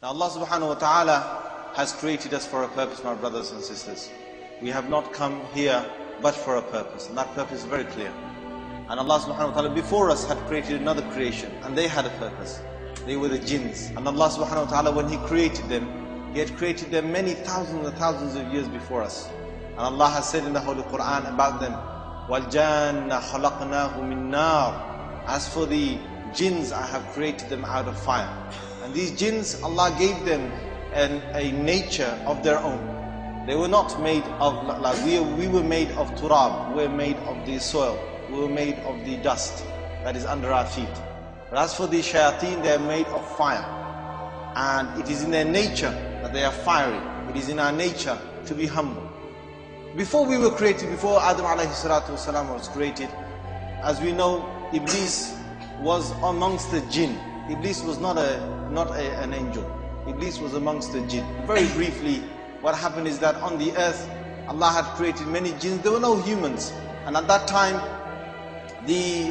Now Allah subhanahu wa ta'ala has created us for a purpose, my brothers and sisters. We have not come here but for a purpose, and that purpose is very clear. And Allah subhanahu wa ta'ala before us had created another creation, and they had a purpose. They were the jinns. And Allah subhanahu wa ta'ala, when He created them, He had created them many thousands and thousands of years before us. And Allah has said in the Holy Quran about them, وَالْجَانَّ خَلَقْنَاهُ مِن نَار. As for the jinns, I have created them out of fire. And these jinns, Allah gave them a nature of their own. They were not made of, like we were made of turab, we were made of the soil, we were made of the dust that is under our feet. But as for the shayateen, they are made of fire. And it is in their nature that they are fiery. It is in our nature to be humble. Before we were created, before Adam alayhi salatu wasalam was created, as we know, Iblies was amongst the jinn. Iblies was not an angel. Iblies was amongst the jinn. Very briefly, what happened is that on the earth, Allah had created many jinns. There were no humans. And at that time, the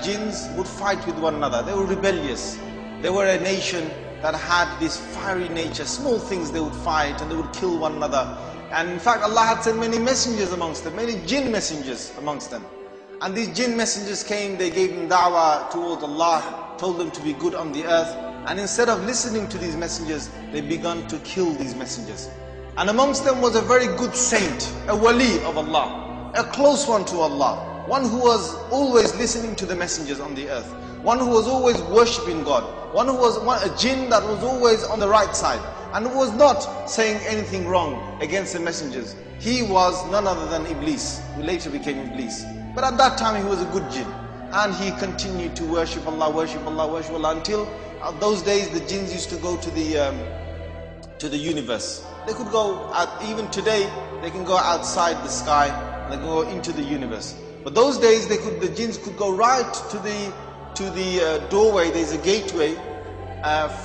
jinns would fight with one another. They were rebellious. They were a nation that had this fiery nature. Small things they would fight and they would kill one another. And in fact, Allah had sent many messengers amongst them, many jinn messengers amongst them. And these jinn messengers came, they gave them da'wah towards Allah, told them to be good on the earth. And instead of listening to these messengers, they began to kill these messengers. And amongst them was a very good saint, a wali of Allah, a close one to Allah, one who was always listening to the messengers on the earth, one who was always worshipping God, one who was a jinn that was always on the right side, and who was not saying anything wrong against the messengers. He was none other than Iblies, who later became Iblies. But at that time he was a good jinn, and he continued to worship Allah, worship Allah, worship Allah, until those days the jinns used to go to the universe. They could go out, even today, they can go outside the sky, they can go into the universe. But those days, the jinns could go right to the doorway. There's a gateway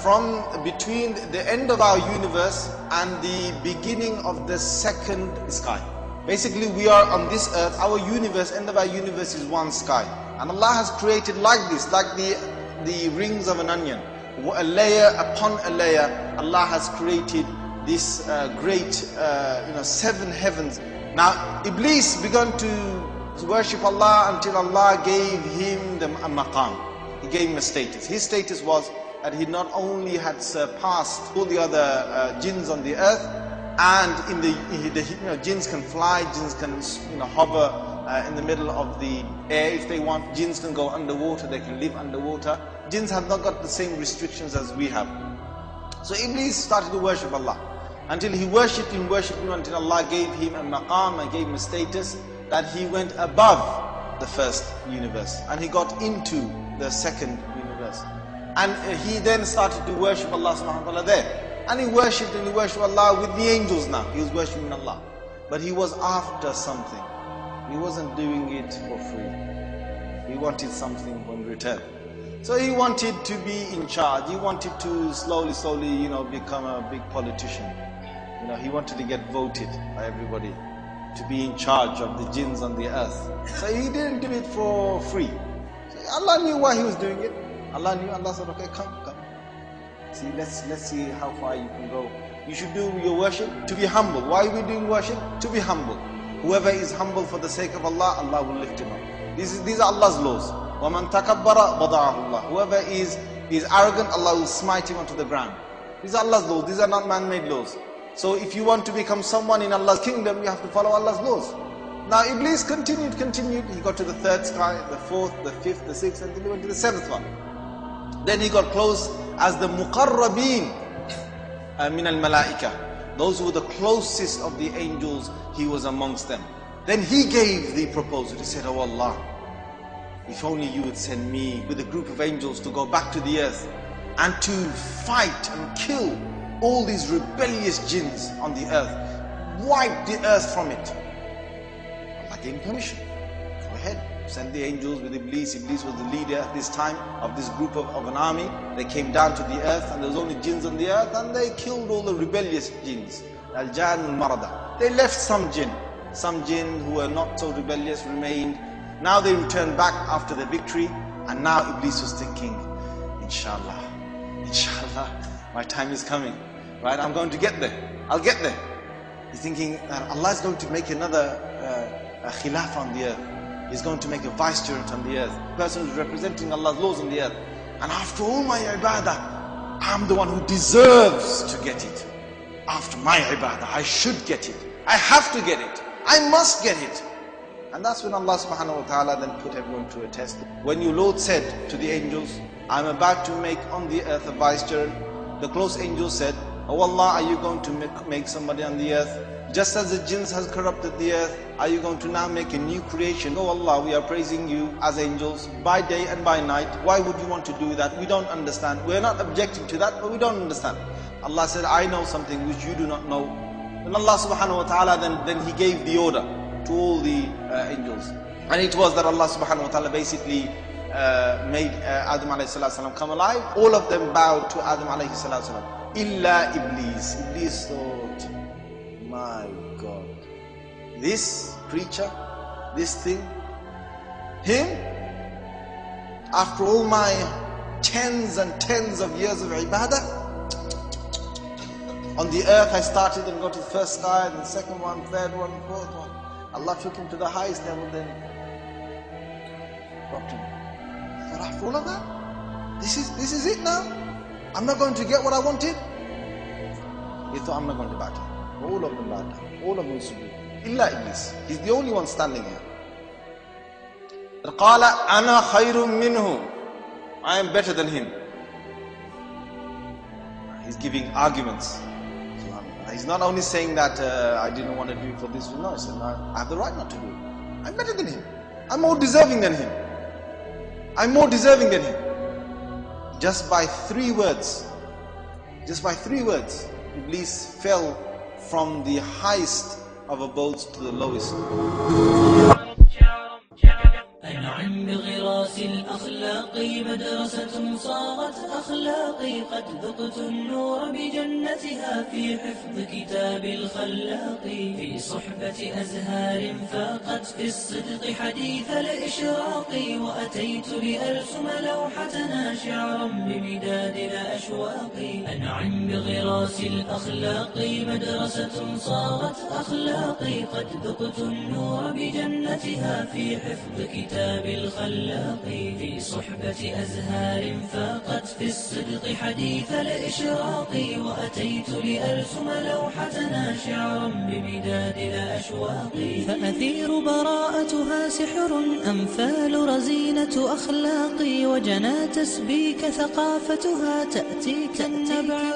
from between the end of our universe and the beginning of the second sky. Basically, we are on this earth, our universe, end of our universe is one sky. And Allah has created like this, like the rings of an onion. A layer upon a layer, Allah has created this great, 7 heavens. Now, Iblis began to worship Allah until Allah gave him a maqam. He gave him a status. His status was that he not only had surpassed all the other jinns on the earth, and jinns can fly, jinns can hover in the middle of the air if they want. Jinns can go underwater, they can live underwater. Jinns have not got the same restrictions as we have. So Iblis started to worship Allah. Until he worshipped him until Allah gave him a maqam and gave him a status that he went above the first universe and he got into the second universe. And he then started to worship Allah subhanahu wa ta'ala there. And he worshipped Allah with the angels now. He was worshipping Allah. But he was after something. He wasn't doing it for free. He wanted something in return. So he wanted to be in charge. He wanted to slowly, become a big politician. He wanted to get voted by everybody to be in charge of the jinns on the earth. So he didn't do it for free. So Allah knew why he was doing it. Allah knew. Allah said, okay, come. See, let's see how far you can go. You should do your worship to be humble. Why are we doing worship? To be humble. Whoever is humble for the sake of Allah, Allah will lift him up. These are Allah's laws. وَمَنْ تَكَبَّرَ بَضَعَهُ اللَّهُ. Whoever is arrogant, Allah will smite him onto the ground. These are Allah's laws. These are not man-made laws. So if you want to become someone in Allah's kingdom, you have to follow Allah's laws. Now Iblis continued. He got to the third sky, the fourth, the fifth, the sixth, until he went to the seventh one. Then he got close as the muqarrabeen min al-malaika. Those who were the closest of the angels, he was amongst them. Then he gave the proposal. He said, oh Allah, if only you would send me with a group of angels to go back to the earth and to fight and kill all these rebellious jinns on the earth. Wipe the earth from it. Allah gave him permission. Go ahead. Send the angels with Iblis. Iblis was the leader at this time of this group of an army. They came down to the earth and there was only jinns on the earth and they killed all the rebellious jinns. Al-Jan al-Marada. They left some jinn. Some jinn who were not so rebellious remained. Now they returned back after the victory, and now Iblis was thinking, inshallah, my time is coming, right? I'm going to get there. I'll get there. He's thinking that Allah is going to make another khilaf on the earth. He's going to make a vicegerent on the earth. The person who's representing Allah's laws on the earth. And after all my ibadah, I'm the one who deserves to get it. After my ibadah, I should get it. I have to get it. I must get it. And that's when Allah subhanahu wa ta'ala then put everyone to a test. When your Lord said to the angels, I'm about to make on the earth a vicegerent, the close angels said, oh Allah, are you going to make somebody on the earth? Just as the jinns has corrupted the earth, are you going to now make a new creation? Oh Allah, we are praising you as angels by day and by night. Why would you want to do that? We don't understand. We are not objecting to that, but we don't understand. Allah said, I know something which you do not know. And Allah subhanahu wa ta'ala then He gave the order to all the angels. And it was that Allah subhanahu wa ta'ala basically made Adam alayhi salam come alive. All of them bowed to Adam alayhi salam. Illa Iblies. Iblies thought, my God, this creature, this thing, him, after all my tens and tens of years of ibadah, on the earth I started and got to the first sky, then the second one, third one, fourth one. Allah took him to the highest level, then dropped him. But after all of that, this is it now. I'm not going to get what I wanted. He thought, I'm not going to bow down. All of them bowed down. All of them sujood. Illa Iblis. He's the only one standing here. قَالَ أَنَا خَيْرٌ مِّنْهُ. I am better than him. He's giving arguments. He's not only saying that I didn't want to do it for this. No, he said, no, I have the right not to do it. I'm better than him. I'm more deserving than him. I'm more deserving than him. Just by 3 words. Just by 3 words. Iblis fell from the highest of abodes to the lowest. أنعم بغراس الأخلاق مدرسة صارت أخلاقي قد ذقت النور بجنتها في حفظ كتاب الخلاق في صحبة أزهار فاقت في الصدق حديث الإشراق وأتيت لأرسم لوحتنا شعرا بمداد الأشواق أنعم بغراس الأخلاق مدرسة صارت أخلاقي قد ذقت النور بجنتها في حفظ كتاب الخلاق في صحبة أزهار فاقت في الصدق حديث الإشراق وأتيت لأرسم لوحتنا شعرا بمداد الأشواق فأثير براءتها سحر أمثال رزينة أخلاقي وجنى تسبيك ثقافتها تأتيك النبع